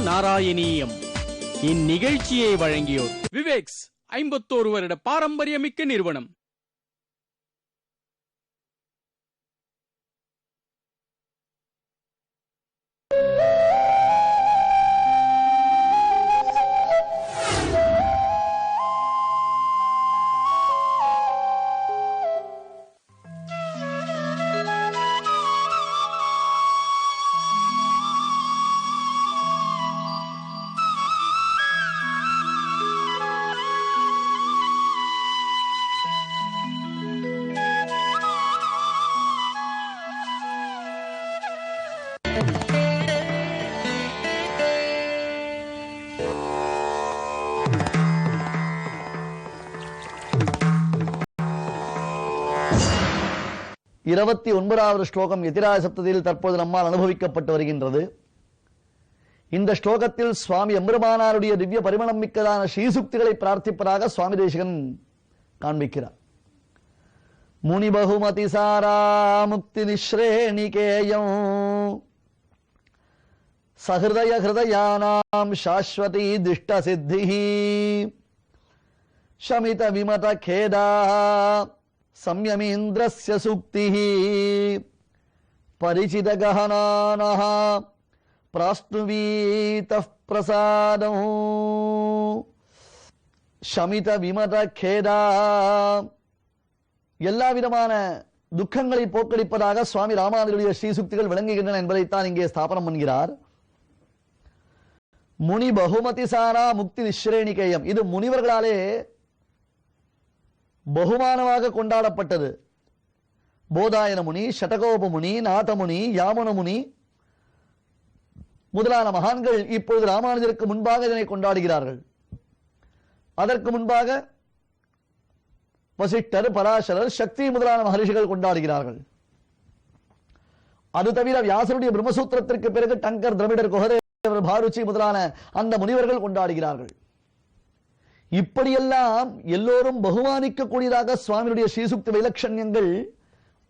நாராயணீயம். இந்நிகழ்ச்சியை வழங்கியோர் விவேக்ஸ் 51 வருட பாரம்பரியமிக்க நிறுவனம். இருபத்தி 29வது ஸ்லோகம் எதிராய சப்தத்தில் தற்போது நம்மால் அனுபவிக்கப்பட்டு வருகின்றது. இந்த ஸ்லோகத்தில் சுவாமி எம்பெருமானாருடைய திவ்ய பரிமளம் மிக்கதான ஸ்ரீசுக்திகளை பிரார்த்திப்பதாக சுவாமி தேசிகன் காண்பிக்கிறார். முனி பகுமதி சாரா முக்தி நிஸ்ரேணிகேயம் சஹிருதய ஹிருதயானாம் சாஸ்வதி திஷ்ட சித்தி ஷமித விமத கேதா சம்யமீந்திரஸ்ய சுக்திஹ பரிசித கஹனானஹ பிராஸ்துவீதః பிரசாதம் ஷமித விமத கேதா. எல்லா விதமான துக்கங்களை போக்கடிப்பதாக சுவாமி ராமானுஜருடைய ஸ்ரீசுக்திகள் விளங்குகின்றன என்பதைத்தான் இங்கே ஸ்தாபனம் பண்ணுகிறார். முனி பகுமதி சாரா முக்தி நிஸ்ரேணிகேயம், இது முனிவர்களாலே பகுமானமாக கொண்டாடப்பட்டது. போதாயன முனி, ஷடகோப முனி, நாதமுனி, யாமுன முனி முதலான மகான்கள் இப்பொழுது ராமானுஜருக்கு முன்பாக இதனை கொண்டாடுகிறார்கள். அதற்கு முன்பாக வசிஷ்டர், பராசரர், சக்தி முதலான மகரிஷிகள் கொண்டாடுகிறார்கள். அது தவிர வியாசருடைய பிரம்மசூத்திரத்திற்கு பிறகு டங்கர், திரவிடர், குஹதேவர், பாருச்சி முதலான அந்த முனிவர்கள் கொண்டாடுகிறார்கள். இப்படியெல்லாம் எல்லோரும் பகுமானிக்கக்கூடியதாக சுவாமியுடைய ஸ்ரீசுக்தி வைலட்சண்யங்கள்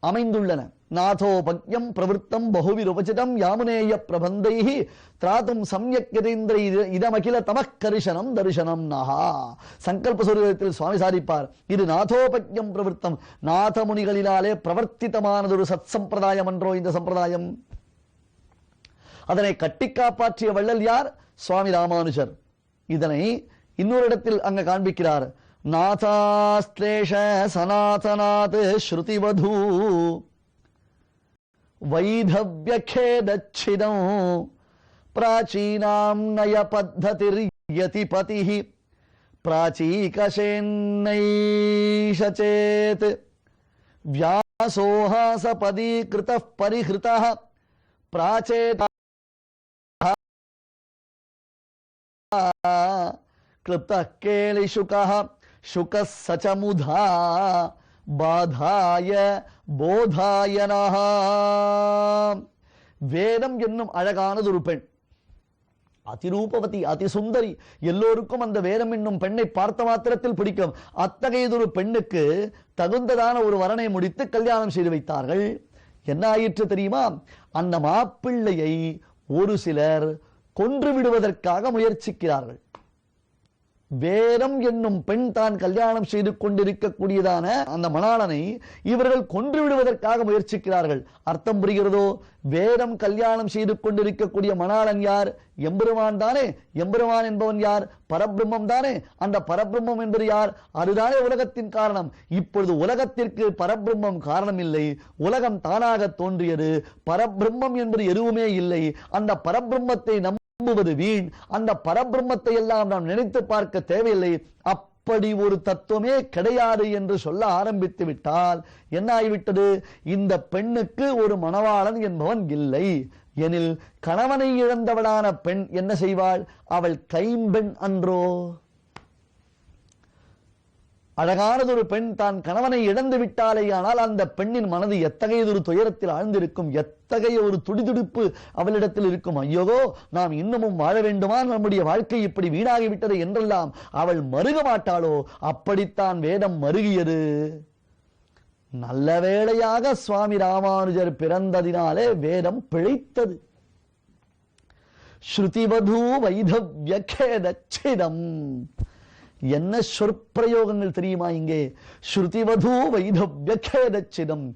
அமைந்துள்ளன. நாதோ பக்யம் பிரவருத்தம் பகுவிருபசிதம் யாமுனேய பிரபந்தைஹி திராதும் சம்யக்யதேந்திர இதமகில தமக்கரிசனம் தரிசனம் நஹா. சங்கல்ப சூரியத்தில் சுவாமி சாதிப்பார், இது நாதோபக்யம் பிரவருத்தம், நாத முனிகளினாலே பிரவர்த்தித்தமானது ஒரு சத் சம்பிரதாயம் என்றோ இந்த சம்பிரதாயம். அதனை கட்டி காப்பாற்றிய வள்ளல் யார்? சுவாமி ராமானுஜர். இதனை இன்னொரு இடத்தில் அங்க காண்பிக்கிறார். நாதாஸ்லேஷ சனாதனாத் ஸ்ருதிவது வைதவ்யகேதச்சிதம் பிராச்சீனாம் நய பத்ததிர் யதிபதிஹ பிராச்சீகசேன்னைஷசேத் வியாசோஹாசபதீகிருதः பரிஹிருதः பிராச்சேத क्लृप्तः केलिशुकः शुकः सचमुधा பாதாய போதாயனஹ. வேதம் என்னும் அழகானது ஒரு பெண், அதிரூபவதி, அதிசுந்தரி. எல்லோருக்கும் அந்த வேதம் என்னும் பெண்ணை பார்த்த மாத்திரத்தில் பிடிக்கும். அத்தகையதொரு பெண்ணுக்கு தகுந்ததான ஒரு வரனை முடித்து கல்யாணம் செய்து வைத்தார்கள். என்ன ஆயிற்று தெரியுமா? அந்த மாப்பிள்ளையை ஒரு சிலர் கொன்று விடுவதற்காக முயற்சிக்கிறார்கள். வேதம் என்னும் பெண் தான் கல்யாணம் செய்து கொண்டிருக்கக்கூடியதான அந்த மணாளனை இவர்கள் கொன்று விடுவதற்காக முயற்சிக்கிறார்கள். அர்த்தம் புரிகிறதோ? வேதம் கல்யாணம் செய்து கொண்டிருக்கக்கூடிய மணாளன் யார்? எம்பெருமான் தானே. எம்பெருமான் என்பவன் யார்? பரபிரம்மம் தானே. அந்த பரபிரம்மம் என்பது யார்? அதுதானே உலகத்தின் காரணம். இப்பொழுது உலகத்திற்கு பரபிரம்மம் காரணம் இல்லை, உலகம் தானாக தோன்றியது. பரபிரம்மம் என்பது எதுவுமே இல்லை. அந்த பரபிரம்மத்தை நம்புவது வீண். அந்த பரபிரம்மத்தை எல்லாம் நாம் நினைத்து பார்க்க தேவையில்லை. அப்படி ஒரு தத்துவமே கிடையாது என்று சொல்ல ஆரம்பித்து விட்டால் என்ன ஆகிவிட்டது? இந்த பெண்ணுக்கு ஒரு மணவாளன் என்பவன் இல்லை எனில் கணவனை இழந்தவளான பெண் என்ன செய்வாள்? அவள் கைம்பெண் அன்றோ? அழகானதொரு பெண் தான் கணவனை இழந்து விட்டாலேயானால் அந்த பெண்ணின் மனது எத்தகையதொரு துயரத்தில் ஆழ்ந்திருக்கும், எத்தகைய ஒரு துடிதுடிப்பு அவளிடத்தில் இருக்கும். ஐயோகோ, நாம் இன்னமும் வாழ வேண்டுமா, நம்முடைய வாழ்க்கை இப்படி வீணாகிவிட்டது என்றெல்லாம் அவள் மருக மாட்டாளோ? அப்படித்தான் வேதம் மருகியது. நல்ல வேளையாக சுவாமி ராமானுஜர் பிறந்ததினாலே வேதம் பிழைத்தது. ஸ்ருதிவது வைதவ்யகேதச்சிதம். என்ன சொற்பிரயோகங்கள் தெரியுமா இங்கே? ஸ்ருதிவது வைதவ்யகேதச்சிதம்.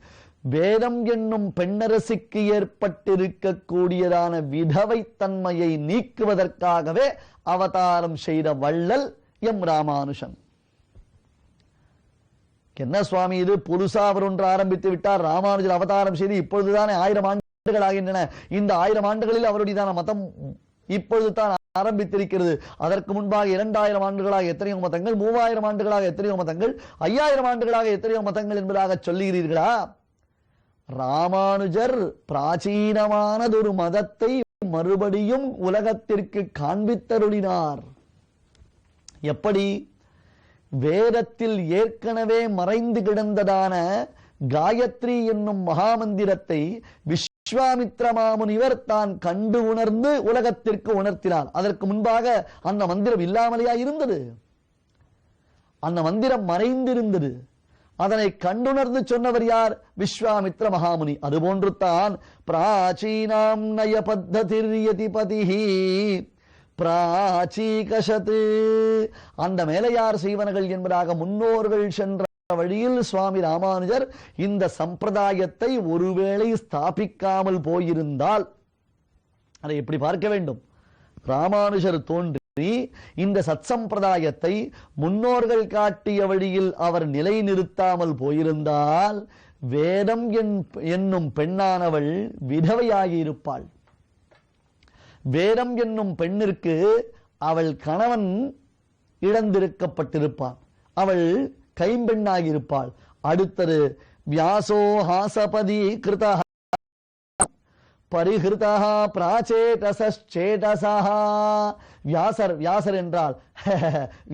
வேதம் என்னும் பெண்ணரசிக்கு ஏற்பட்டிருக்கக்கூடியதான விதவை தன்மையை நீக்குவதற்காகவே அவதாரம் செய்த வள்ளல் எம் ராமானுஷன். என்ன சுவாமி இது, புதுசா அவர் ஒன்று ஆரம்பித்து விட்டார். ராமானுஜர் அவதாரம் செய்து இப்பொழுதுதானே 1000 ஆண்டுகள் ஆகின்றன. இந்த 1000 ஆண்டுகளில் அவருடையதான மதம் இப்பொழுது தான் ஆரம்பித்திருக்கிறது. அதற்கு முன்பாக 2000 ஆண்டுகளாக எத்தனையோ மதங்கள், 3000 ஆண்டுகளாக எத்தனையோ மதங்கள், 5000 ஆண்டுகளாக எத்தனையோ மதங்கள் என்பதாக சொல்லுகிறீர்களா? ராமானுஜர் பிராச்சீனமானதொரு மதத்தை மறுபடியும் உலகத்திற்கு காண்பித்தருளினார். எப்படி? வேதத்தில் ஏற்கனவே மறைந்து கிடந்ததான காயத்ரி என்னும் மகாமந்திரத்தை விஸ்வாமித்ர மாமுனிவர் தான் கண்டு உணர்ந்து உலகத்திற்கு உணர்த்தினார். அதற்கு முன்பாக அந்த மந்திரம் இல்லாமலேயா இருந்தது? அந்த மந்திரம் மறைந்திருந்தது. அதனை கண்டுணர்ந்து சொன்னவர் யார்? விஸ்வாமித்ர மகாமுனி. அதுபோன்று தான் பிராச்சீனாம் நய பத்ததிர் யதிபதிஹி பிராச்சீகஷது. அந்த மேலையார் செய்வனகள் என்பதாக முன்னோர்கள் சென்ற வழியில் சுவாமி ராமானுஜர் இந்த சம்பிரதாயத்தை ஒருவேளை ஸ்தாபிக்காமல் போயிருந்தால் அதை எப்படி பார்க்க வேண்டும்? ராமானுஜர் தோன்றி இந்த சத்சம்பிரதாயத்தை முன்னோர்கள் காட்டிய வழியில் அவர் நிலைநிறுத்தாமல் போயிருந்தால் வேதம் என்னும் பெண்ணானவள் விதவையாகி இருப்பாள். வேதம் என்னும் பெண்ணிற்கு அவள் கணவன் இழந்திருக்கப்பட்டிருப்பான். அவள் கைம்பெண்ணாகியிருப்பாள். அடுத்தது வியாசோ ஹாசபதி கிருதா பரிஹிருதா பிராச்சேதசேதசா. வியாசர், வியாசர் என்றால்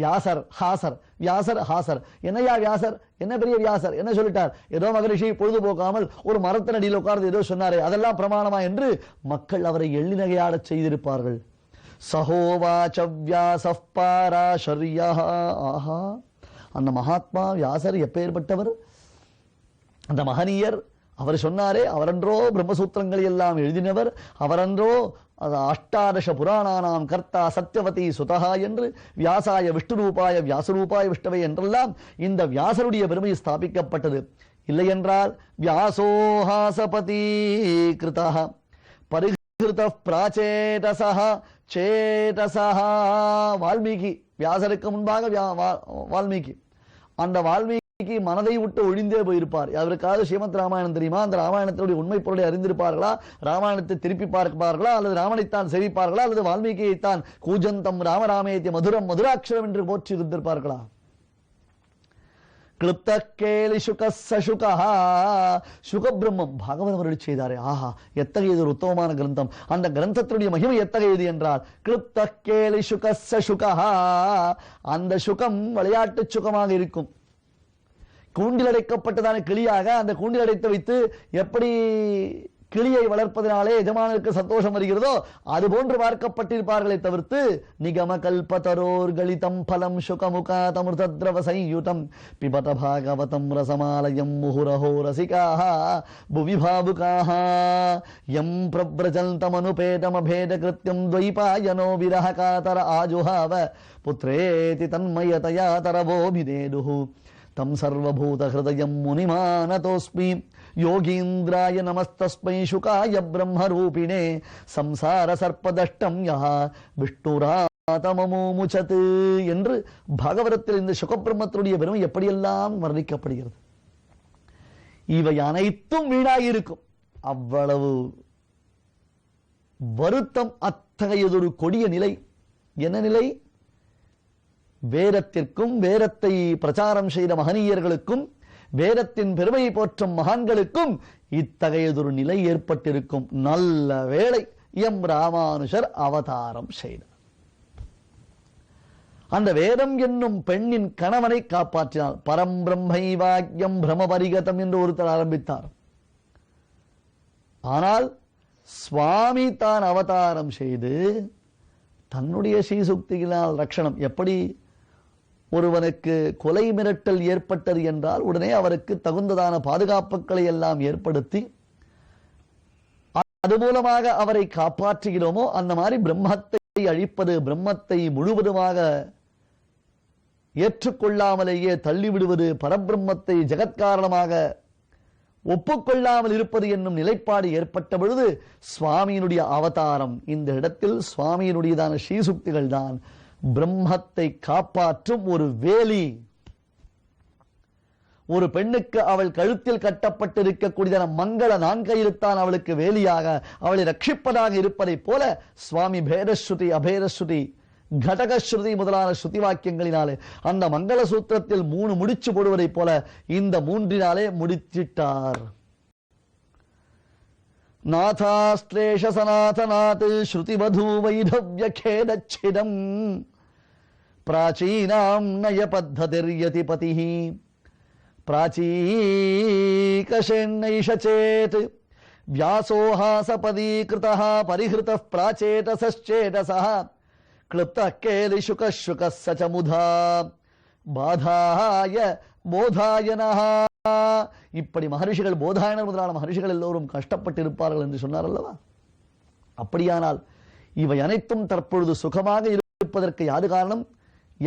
வியாசர் ஹாசர், வியாசர் ஹாசர். என்னையா வியாசர், என்ன பெரிய வியாசர், என்ன சொல்லிட்டார்? ஏதோ மகரிஷி பொழுதுபோக்காமல் ஒரு மரத்தின் அடியில் உட்கார்ந்து ஏதோ சொன்னாரே, அதெல்லாம் பிரமாணமா என்று மக்கள் அவரை எள்ளி நகையாடச் செய்திருப்பார்கள். சகோவாச வியாசப் பாராசர்யஹ. ஆஹா, அந்த மகாத்மா வியாசர் எப்பேற்பட்டவர்! அந்த மகனியர் அவர் சொன்னாரே, அவரன்றோ பிரம்மசூத்திரங்களை எல்லாம் எழுதினவர், அவரன்றோ அஷ்டாதச புராணானாம் கர்த்தா சத்யவதி சுதஹா என்று வியாசாய விஷ்ணுரூபாய வியாசரூபாய விஷ்ணவை என்றெல்லாம் இந்த வியாசருடைய பெருமை ஸ்தாபிக்கப்பட்டது. இல்லை என்றால் வியாசோஹாசபதி கிருதா பரிகிருத பிராச்சேதசா சேதசா. வால்மீகி, வியாசருக்கு முன்பாக வால்மீகி. அந்த வால்மீகி மனதை விட்டு ஒழிந்தே போயிருப்பார். அவருக்காவது ஸ்ரீமத் ராமாயணம் தெரியுமா? அந்த ராமாயணத்தினுடைய உண்மை பொருளை அறிந்திருப்பார்களா? ராமாயணத்தை திருப்பி பார்ப்பார்களா? அல்லது ராமனைத்தான் செவிப்பார்களா? அல்லது வால்மீகியைத்தான் கூஜந்தம் ராமராமேத்திய மதுரம் மதுராட்சரம் என்று போற்றி இருந்திருப்பார்களா? கிளுப்த கேலி சுகா. சுகபிரம்மம் பாகவதம் அருளி செய்தாரே, ஆஹா, எத்தகையது ஒரு உத்தமமான கிரந்தம்! அந்த கிரந்தத்தினுடைய மகிமை எத்தகையது என்றால் கிளுப்த கேலி சுகா. அந்த சுகம் விளையாட்டு சுகமாக இருக்கும். கூண்டில் அடைக்கப்பட்டதான கிளியாக அந்த கூண்டில் அடைத்து வைத்து எப்படி கிளியை வளர்ப்பதனாலே எஜமானருக்கு சந்தோஷம் வருகிறதோ அதுபோன்று பார்க்கப்பட்டிருப்பார்களே தவிர்த்து நிகம கல்பதரோர் கலிதம் பலம் சுகமுகாதமிருதத்ரவ சயுதம் பிபத பாகவதம் ரசமாலயம் முஹுரஹோ ரசிகாஹ புவி பாவுகாஹ யம் பிரவ்ரஜந்தமனுபேதமபேத கிருத்யம் த்வைபாயனோ விரஹ காதர ஆஜுஹாவ புத்ரேதி தன்மயதயா தரவோபிதேதுஹு தம் சர்வபூத ஹிருதயம் முனிமானதோஸ்மி யோகீந்திராய நமஸ்தஸ்மை சுகாய பிரம்மரூபிணே சம்சார சர்ப்பதஷ்டம் யா விஷ்ணுராதமமுமுச்சது என்று பாகவதத்தில் இந்த சுகபிரம்மத்தினுடைய பெருமை எப்படியெல்லாம் வர்ணிக்கப்படுகிறது. இவை அனைத்தும் வீணாயிருக்கும். அவ்வளவு வருத்தம், அத்தகையதொரு கொடிய நிலை. என்ன நிலை? வேதத்திற்கும் வேதத்தை பிரச்சாரம் செய்த மகனீயர்களுக்கும் வேதத்தின் பெருமையை போற்றும் மகான்களுக்கும் இத்தகையதொரு நிலை ஏற்பட்டிருக்கும். நல்ல வேளை எம் ராமானுஜர் அவதாரம் செய்தார். அந்த வேதம் என்னும் பெண்ணின் கணவனை காப்பாற்றினார். பரம் பிரம்மைவாக்யம் பிரமபரிகதம் என்று ஒருத்தர் ஆரம்பித்தார். ஆனால் சுவாமி தான் அவதாரம் செய்து தன்னுடைய ஸ்ரீசுக்தியினால் ரட்சணம். எப்படி ஒருவனுக்கு கொலை மிரட்டல் ஏற்பட்டது என்றால் உடனே அவருக்கு தகுந்ததான பாதுகாப்புகளை எல்லாம் ஏற்படுத்தி அது மூலமாக அவரை காப்பாற்றுகிறோமோ அந்த மாதிரி பிரம்மத்தை அழிப்பது, பிரம்மத்தை முழுவதுமாக ஏற்றுக்கொள்ளாமலேயே தள்ளிவிடுவது, பரபிரம்மத்தை ஜெகத்காரணமாக ஒப்புக்கொள்ளாமல் இருப்பது என்னும் நிலைப்பாடு ஏற்பட்ட பொழுது சுவாமியினுடைய அவதாரம். இந்த இடத்தில் சுவாமியினுடையதான ஸ்ரீசுக்திகள் தான் பிரம்மத்தை காப்பாற்றும் ஒரு வேலி. ஒரு பெண்ணுக்கு அவள் கழுத்தில் கட்டப்பட்டிருக்கக்கூடியதான மங்கள நான்கயிறுத்தான் அவளுக்கு வேலியாக, அவளை ரட்சிப்பதாக இருப்பதை போல சுவாமி பேதஸ்ருதி, அபேதஸ்ருதி, கடகஸ்ருதி முதலான ஸ்ருதி வாக்கியங்களினாலே அந்த மங்கள சூத்திரத்தில் 3 முடிச்சு போடுவதை போல இந்த 3 முடிச்சிட்டார். நாதாஸ்லேஷ சனாதனாத் ஸ்ருதிவதூ வைதவ்யகேதச்சிதம் பிராச்சீனாம் நய பத்ததிர்யதி பதிஹி பிராச்சீகஷேன்னைஷ சேத் வியாசோஹாசபதீகிருதः பரிஹிருதः பிராச்சேதசச்சேதசः क्लुप्तः केलिशुकः शुकः स च मुधा பாதாய போதாயனஹ. இப்படி மகரிஷிகள், போதாயனர் முதலான மகரிஷிகள் எல்லோரும் கஷ்டப்பட்டிருப்பார்கள் என்று சொன்னார் அல்லவா? அப்படியானால் இவை அனைத்தும் தற்பொழுது சுகமாக இருப்பதற்கு யாரு காரணம்?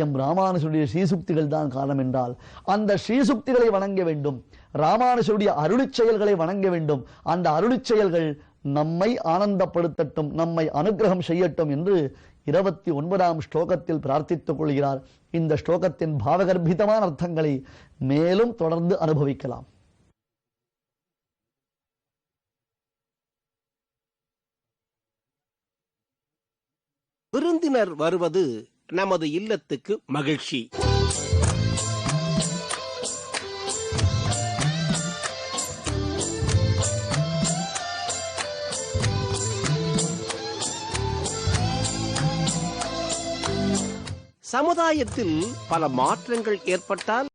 எம் ராமானுஜருடைய ஸ்ரீசுக்திகள் தான் காரணம் என்றால் அந்த ஸ்ரீசுக்திகளை வணங்க வேண்டும், ராமானுஜருடைய அருளிச் செயல்களை வணங்க வேண்டும். அந்த அருளிச் செயல்கள் நம்மை ஆனந்தப்படுத்தட்டும், நம்மை அனுகிரகம் செய்யட்டும் என்று 29ஆம் ஸ்லோகத்தில் பிரார்த்தித்துக் கொள்கிறார். இந்த ஸ்லோகத்தின் பாவகர்ப்பிதமான அர்த்தங்களை மேலும் தொடர்ந்து அனுபவிக்கலாம். விருந்தினர் வருவது நமது இல்லத்துக்கு மகிழ்ச்சி. சமுதாயத்தில் பல மாற்றங்கள் ஏற்பட்டால்